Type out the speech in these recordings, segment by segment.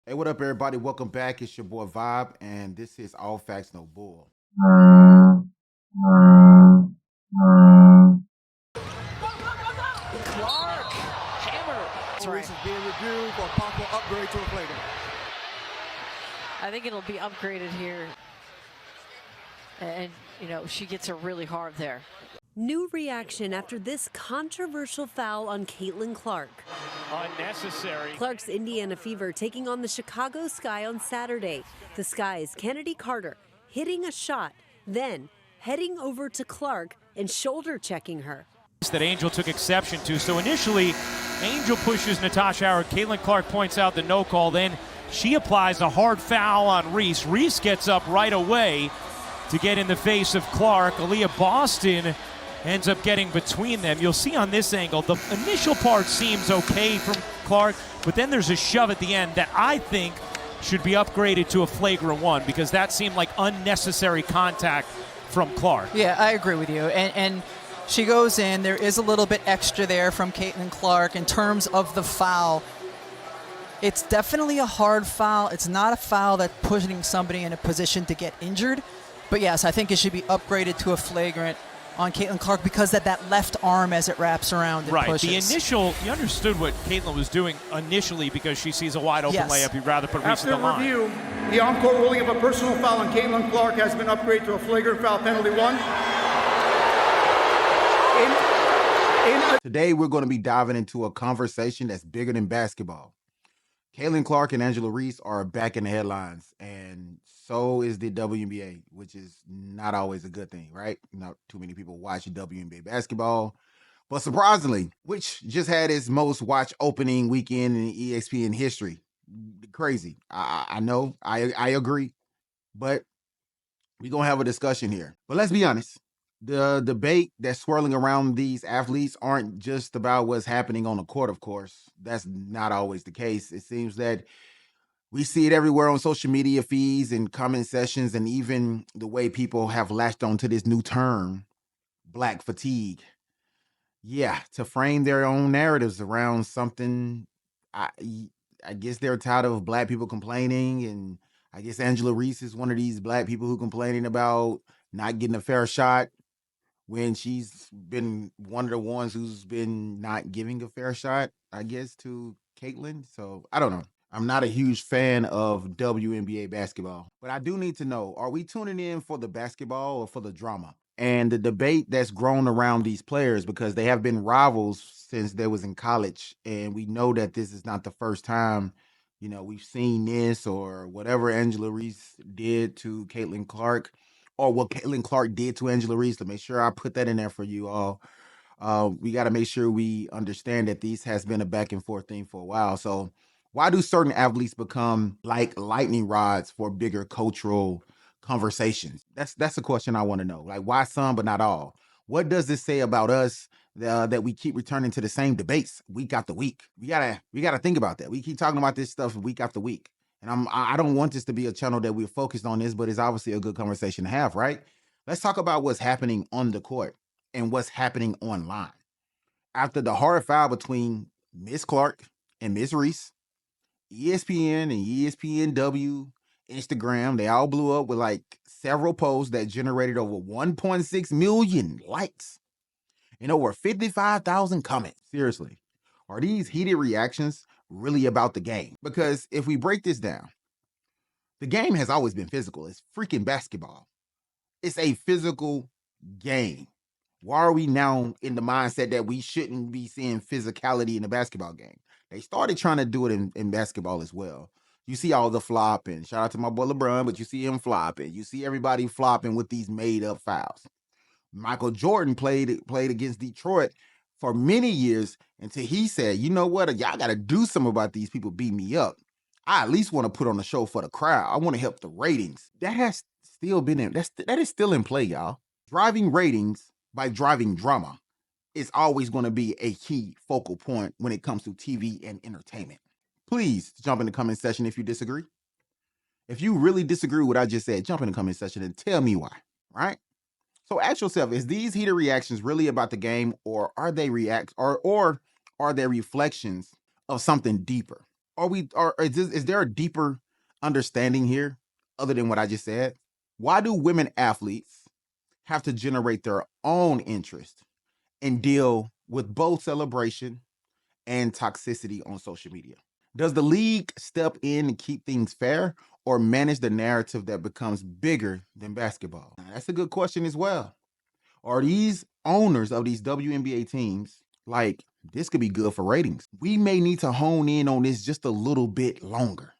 Hey, what up, everybody? Welcome back. It's your boy Vibe, and this is All Facts No Bull. Clark, hammer. That's right. Reese is being reviewed for possible upgrade to a flagrant. I think it'll be upgraded here. And, she gets her really hard there. New reaction after this controversial foul on Caitlin Clark. Unnecessary. Clark's Indiana Fever taking on the Chicago Sky on Saturday. The Sky's Kennedy Carter hitting a shot, then heading over to Clark and shoulder checking her. That Angel took exception to. So initially, Angel pushes Natasha Howard. Caitlin Clark points out the no call. Then she applies a hard foul on Reese. Reese gets up right away to get in the face of Clark. Aaliyah Boston ends up getting between them. You'll see on this angle, the initial part seems okay from Clark, but then there's a shove at the end that I think should be upgraded to a flagrant one because that seemed like unnecessary contact from Clark. Yeah, I agree with you. And she goes in. There is a little bit extra there from Caitlin Clark in terms of the foul. It's definitely a hard foul. It's not a foul that's putting somebody in a position to get injured. But yes, I think it should be upgraded to a flagrant on Caitlin Clark because of that left arm as it wraps around and pushes. The initial, you understood what Caitlin was doing initially because she sees a wide open layup. You'd rather put Reese in the line. After review, the on-court ruling of a personal foul on Caitlin Clark has been upgraded to a flagrant foul, penalty 1. Today, we're going to be diving into a conversation that's bigger than basketball. Caitlin Clark and Angel Reese are back in the headlines, and so is the WNBA, which is not always a good thing, right? Not too many people watch WNBA basketball. But surprisingly, which just had its most watched opening weekend in ESPN history. Crazy. I know. I agree. But we're going to have a discussion here. But let's be honest. The debate that's swirling around these athletes aren't just about what's happening on the court, of course. That's not always the case. It seems that we see it everywhere on social media feeds and comment sessions, and even the way people have latched onto this new term, black fatigue. Yeah, to frame their own narratives around something. I guess they're tired of black people complaining, and I guess Angela Reese is one of these black people who complaining about not getting a fair shot when she's been one of the ones who's been not giving a fair shot, I guess, to Caitlin. So I don't know. I'm not a huge fan of WNBA basketball, but I do need to know, are we tuning in for the basketball or for the drama? And the debate that's grown around these players, because they have been rivals since they was in college. And we know that this is not the first time, we've seen this or whatever Angela Reese did to Caitlin Clark, or what Caitlin Clark did to Angela Reese. To make sure I put that in there for you all. We got to make sure we understand that this has been a back and forth thing for a while. So why do certain athletes become like lightning rods for bigger cultural conversations? That's a question I want to know. Like, why some but not all? What does this say about us that we keep returning to the same debates week after week? We gotta think about that. We keep talking about this stuff week after week. And I don't want this to be a channel that we're focused on this, but it's obviously a good conversation to have, right? Let's talk about what's happening on the court and what's happening online. After the hard foul between Miss Clark and Miss Reese, ESPN and ESPNW, Instagram, they all blew up with like several posts that generated over 1.6 million likes and over 55,000 comments. Seriously, are these heated reactions really about the game? Because if we break this down, the game has always been physical. It's freaking basketball. It's a physical game. Why are we now in the mindset that we shouldn't be seeing physicality in the basketball game? They started trying to do it in basketball as well. You see all the flopping. Shout out to my boy LeBron, but you see him flopping. You see everybody flopping with these made-up fouls. Michael Jordan played against Detroit for many years until he said, you know what, y'all got to do something about these people beating me up. I at least want to put on a show for the crowd. I want to help the ratings. That has still been in, that is still in play, y'all. Driving ratings by driving drama is always going to be a key focal point when it comes to TV and entertainment. Please jump in the comment section if you disagree. If you really disagree with what I just said, jump in the comment section and tell me why, right? So ask yourself, is these heated reactions really about the game, or are they or are they reflections of something deeper? Is there a deeper understanding here other than what I just said? Why do women athletes have to generate their own interest and deal with both celebration and toxicity on social media? Does the league step in and keep things fair or manage the narrative that becomes bigger than basketball? Now, that's a good question as well. Are these owners of these WNBA teams like, this could be good for ratings? We may need to hone in on this just a little bit longer.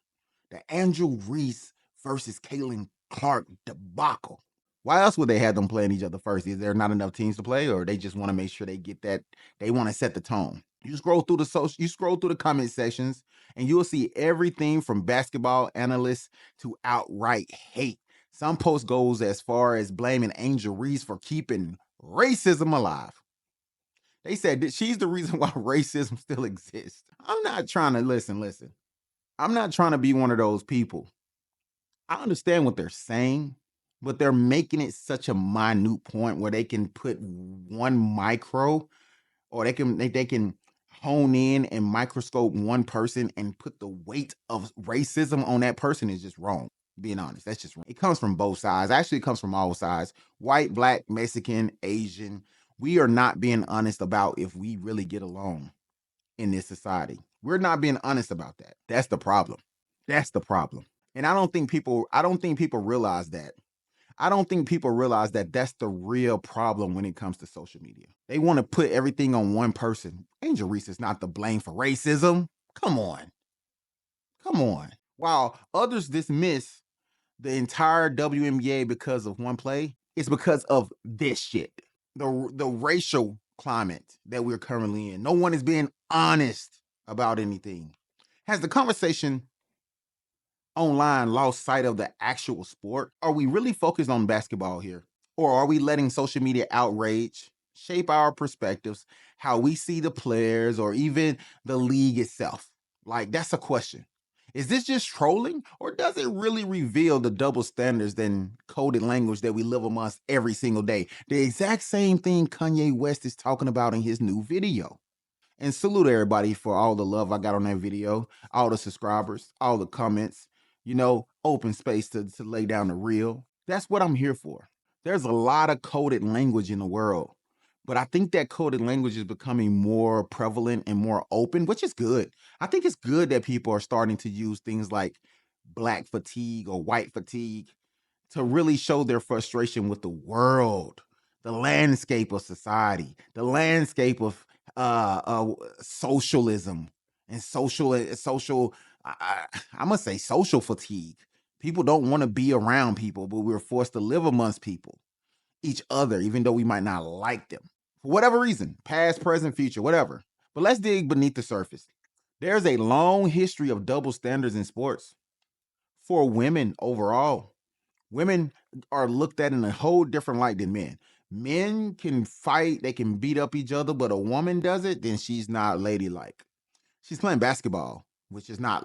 The Angel Reese versus Caitlin Clark debacle. Why else would they have them playing each other first? Is there not enough teams to play, or they just want to make sure they get that? They want to set the tone. You scroll through the comment sections, and you'll see everything from basketball analysts to outright hate. Some posts goes as far as blaming Angel Reese for keeping racism alive. They said that she's the reason why racism still exists. I'm not trying to listen. I'm not trying to be one of those people. I understand what they're saying, but they're making it such a minute point where they can put one micro, or they can hone in and microscope one person and put the weight of racism on that person is just wrong. Being honest, that's just wrong. It comes from both sides. Actually, it comes from all sides. White, black, Mexican, Asian. We are not being honest about if we really get along in this society. We're not being honest about that. That's the problem. That's the problem. And I don't think people realize that. I don't think people realize that that's the real problem when it comes to social media. They want to put everything on one person. Angel Reese is not to blame for racism. Come on. While others dismiss the entire WNBA because of one play, it's because of this shit. The racial climate that we're currently in. No one is being honest about anything. Has the conversation online lost sight of the actual sport? Are we really focused on basketball here? Or are we letting social media outrage shape our perspectives, how we see the players, or even the league itself? Like, that's a question. Is this just trolling, or does it really reveal the double standards and coded language that we live amongst every single day? The exact same thing Kanye West is talking about in his new video. And salute everybody for all the love I got on that video, all the subscribers, all the comments, open space to lay down the real. That's what I'm here for. There's a lot of coded language in the world, but I think that coded language is becoming more prevalent and more open, which is good. I think it's good that people are starting to use things like black fatigue or white fatigue to really show their frustration with the world, the landscape of society, the landscape of socialism and social. I'm gonna say social fatigue. People don't want to be around people, but we're forced to live amongst people, each other, even though we might not like them for whatever reason, past, present, future, whatever. But let's dig beneath the surface. There's a long history of double standards in sports. For women overall, women are looked at in a whole different light than men. Men can fight, they can beat up each other, but a woman does it, then she's not ladylike. She's playing basketball, which is not,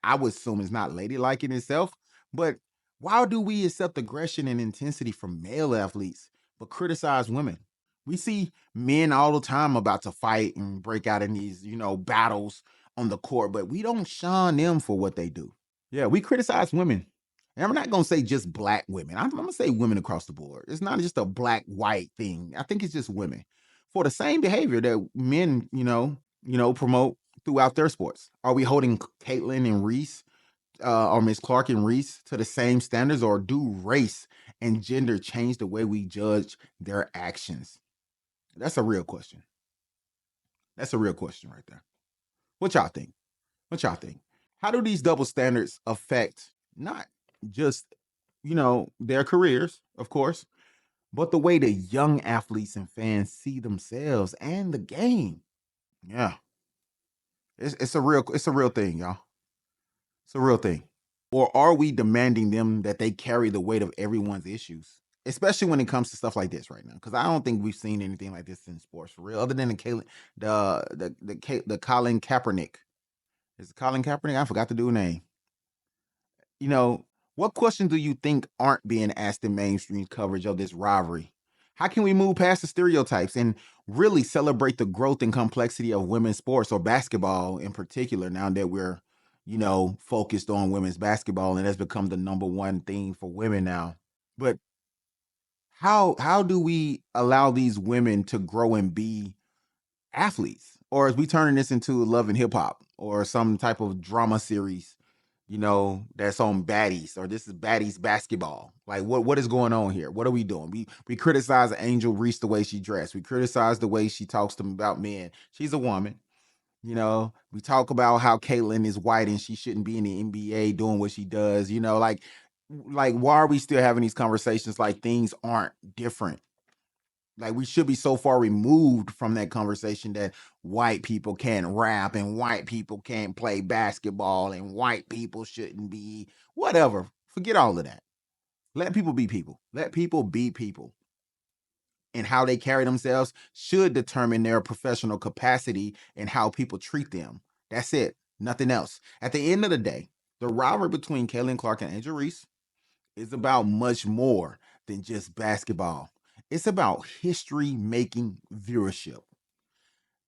I would assume is not ladylike in itself. But why do we accept aggression and intensity from male athletes, but criticize women? We see men all the time about to fight and break out in these, battles on the court, but we don't shun them for what they do. Yeah, we criticize women. And I'm not going to say just black women. I'm going to say women across the board. It's not just a black-white thing. I think it's just women for the same behavior that men, promote throughout their sports. Are we holding Caitlin and Reese or Miss Clark and Reese to the same standards, or do race and gender change the way we judge their actions? That's a real question. That's a real question right there. What y'all think? How do these double standards affect not just, their careers, of course, but the way the young athletes and fans see themselves and the game? Yeah. It's a real thing, y'all. It's a real thing. Or are we demanding them that they carry the weight of everyone's issues, especially when it comes to stuff like this right now? Because I don't think we've seen anything like this in sports for real, other than the Colin Kaepernick. Is it Colin Kaepernick? I forgot the dude's name. What questions do you think aren't being asked in mainstream coverage of this rivalry? How can we move past the stereotypes and really celebrate the growth and complexity of women's sports, or basketball in particular, now that we're focused on women's basketball, and has become the number one thing for women now. But how do we allow these women to grow and be athletes? Or is we turning this into Love and Hip Hop or some type of drama series, that's on baddies, or this is baddies basketball? Like what is going on here? What are we doing? We criticize Angel Reese the way she dressed. We criticize the way she talks to them about men. She's a woman. We talk about how Caitlyn is white and she shouldn't be in the NBA doing what she does. Like why are we still having these conversations like things aren't different? Like we should be so far removed from that conversation that white people can't rap and white people can't play basketball and white people shouldn't be whatever. Forget all of that. Let people be people. Let people be people. And how they carry themselves should determine their professional capacity and how people treat them. That's it. Nothing else. At the end of the day, the rivalry between Caitlin Clark and Angel Reese is about much more than just basketball. It's about history making viewership.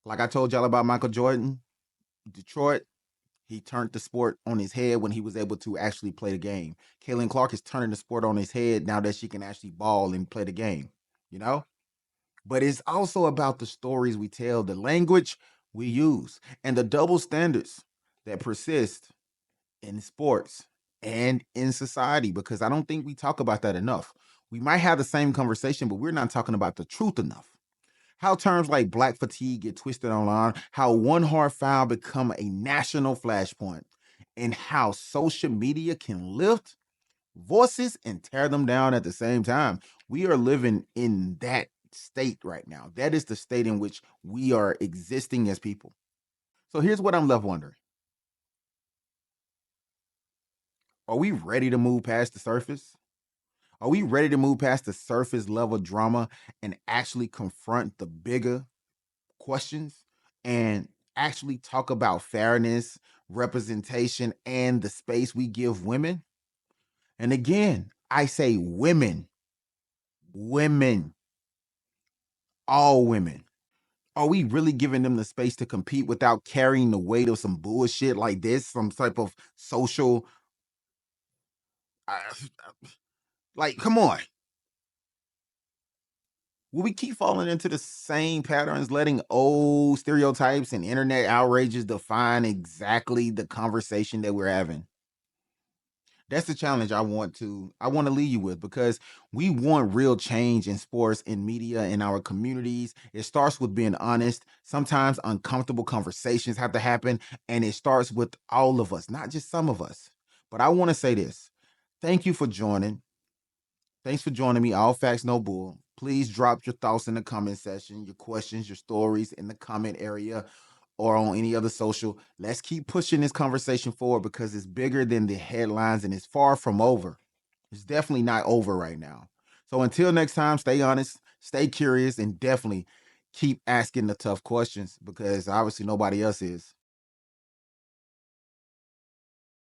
Like I told y'all about Michael Jordan, Detroit, he turned the sport on his head when he was able to actually play the game. Caitlin Clark is turning the sport on his head now that she can actually ball and play the game, you know? But it's also about the stories we tell, the language we use, and the double standards that persist in sports and in society, because I don't think we talk about that enough. We might have the same conversation, but we're not talking about the truth enough. How terms like black fatigue get twisted online, how one hard foul become a national flashpoint, and how social media can lift voices and tear them down at the same time. We are living in that state right now. That is the state in which we are existing as people. So here's what I'm left wondering. Are we ready to move past the surface? Are we ready to move past the surface level drama and actually confront the bigger questions and actually talk about fairness, representation, and the space we give women? And again, I say women, women, all women. Are we really giving them the space to compete without carrying the weight of some bullshit like this, some type of social, uh, like, come on. Will we keep falling into the same patterns, letting old stereotypes and internet outrages define exactly the conversation that we're having? That's the challenge I want to leave you with, because we want real change in sports, in media, in our communities. It starts with being honest. Sometimes uncomfortable conversations have to happen, and it starts with all of us, not just some of us. But I want to say this. Thank you for joining. Thanks for joining me. All facts, no bull. Please drop your thoughts in the comment section, your questions, your stories in the comment area or on any other social. Let's keep pushing this conversation forward, because it's bigger than the headlines and it's far from over. It's definitely not over right now. So until next time, stay honest, stay curious, and definitely keep asking the tough questions, because obviously nobody else is.